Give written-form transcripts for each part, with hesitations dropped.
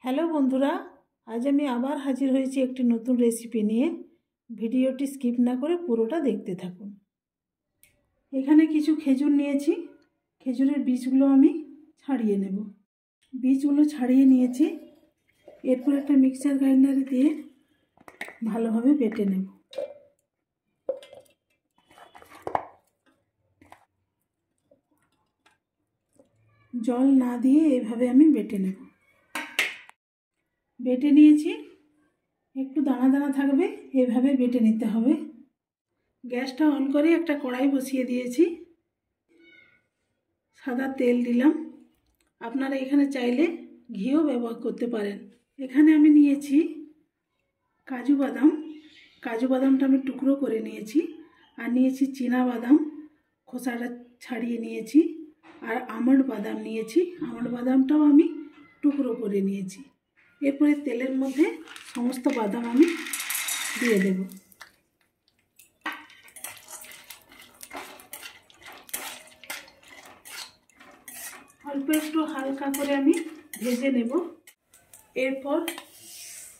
Hello বন্ধুরা, আজ আমি আবার হাজির হয়েছি একটি নতুন রেসিপি নিয়ে। ভিডিওটি স্কিপ না করে পুরোটা দেখতে থাকুন। এখানে কিছু খেজুর নিয়েছি, খেজুরের বীজগুলো আমি ছাড়িয়ে নেব। বীজগুলো ছাড়িয়ে নিয়েছি, এরপর একটা মিক্সার গ্রাইন্ডারে দিয়ে ভালোভাবে বেটে নেব। জল না দিয়ে এভাবে আমি বেটে নেব। বেটে নিয়েছি, একটু দানা দানা থাকবে, এভাবে বেটে নিতে হবে। গ্যাসটা অন করে একটা কড়াই বসিয়ে দিয়েছি, সাদা তেল দিলাম। আপনারা এখানে চাইলে ঘিও ব্যবহার করতে পারেন। এখানে আমি নিয়েছি কাজু বাদাম, কাজু বাদামটা আমি টুকরো করে নিয়েছি। আর নিয়েছি চীনা বাদাম, খোসাটা ছাড়িয়ে নিয়েছি। আর আমন্ড বাদাম নিয়েছি, আমন্ড বাদামটাও আমি টুকরো করে নিয়েছি। এরপরে তেলের মধ্যে সমস্ত বাদাম আমি দিয়ে দেব। অল্প একটু হালকা করে আমি ভেজে নেব। এরপর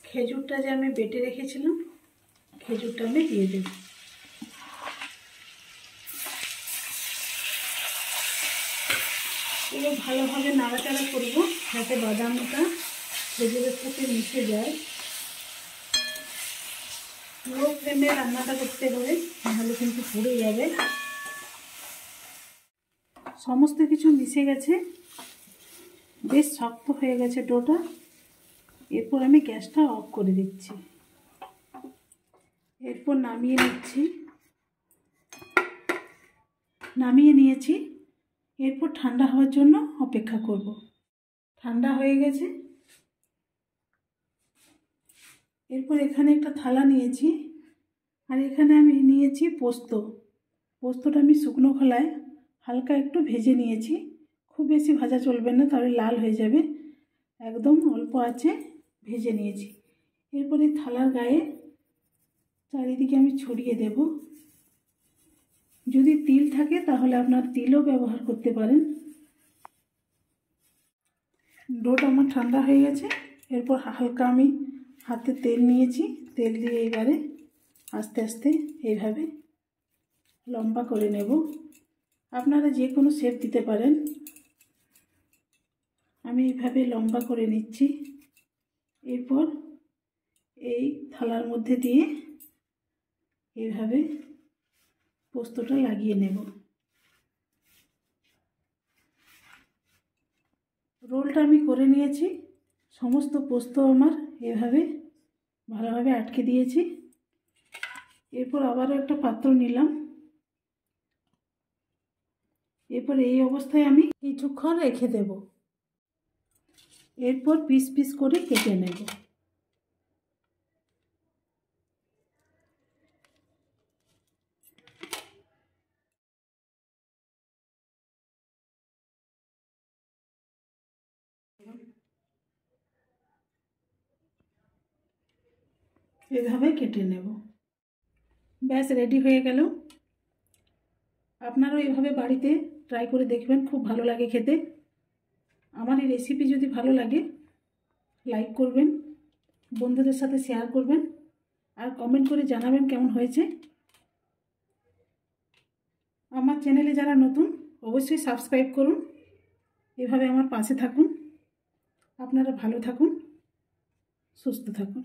খেজুরটা যে আমি বেটে রেখেছিলাম, খেজুরটা আমি দিয়ে দেব। এগুলো ভালোভাবে নাড়াচাড়া করব যাতে বাদামটা খেজুরের সাথে মিশে যায়। লো ফ্লেমে রান্নাটা করতে হবে, নাহলে কিন্তু পুড়ে যাবে। সমস্ত কিছু মিশে গেছে, বেশ শক্ত হয়ে গেছে ডোটা। এরপর আমি গ্যাসটা অফ করে দিচ্ছি। এরপর নামিয়ে নিয়েছি। এরপর ঠান্ডা হওয়ার জন্য অপেক্ষা করব। ঠান্ডা হয়ে গেছে। এরপর এখানে একটা থালা নিয়েছি, আর এখানে আমি নিয়েছি পোস্তটা আমি শুকনো খোলায় হালকা একটু ভেজে নিয়েছি। খুব বেশি ভাজা চলবে না, তাহলে লাল হয়ে যাবে। একদম অল্প আঁচে ভেজে নিয়েছি। এরপর এই থালার গায়ে চারিদিকে আমি ছড়িয়ে দেব। যদি তিল থাকে তাহলে আপনার তিলও ব্যবহার করতে পারেন। ডোটা আমার ঠান্ডা হয়ে গেছে। এরপর হালকা আমি হাতে তেল নিয়েছি, তেল দিয়ে এবারে আস্তে আস্তে এইভাবে লম্বা করে নেব। আপনারা যে কোনো শেপ দিতে পারেন। আমি এইভাবে লম্বা করে নিচ্ছি। এরপর এই থালার মধ্যে দিয়ে এইভাবে পোস্তটা লাগিয়ে নেব। রোলটা আমি করে নিয়েছি। সমস্ত পোস্ত আমার এভাবে ভালোভাবে আটকে দিয়েছি। এরপর আবারও একটা পাত্র নিলাম। এরপর এই অবস্থায় আমি কিছুক্ষণ রেখে দেব। এরপর পিস পিস করে কেটে নেব। এভাবে কেটে নেব। ব্যাস রেডি হয়ে গেল। আপনারাও এভাবে বাড়িতে ট্রাই করে দেখবেন, খুব ভালো লাগে খেতে। আমার এই রেসিপি যদি ভালো লাগে লাইক করবেন, বন্ধুদের সাথে শেয়ার করবেন, আর কমেন্ট করে জানাবেন কেমন হয়েছে। আমার চ্যানেলে যারা নতুন অবশ্যই সাবস্ক্রাইব করুন। এভাবে আমার পাশে থাকুন। আপনারা ভালো থাকুন, সুস্থ থাকুন।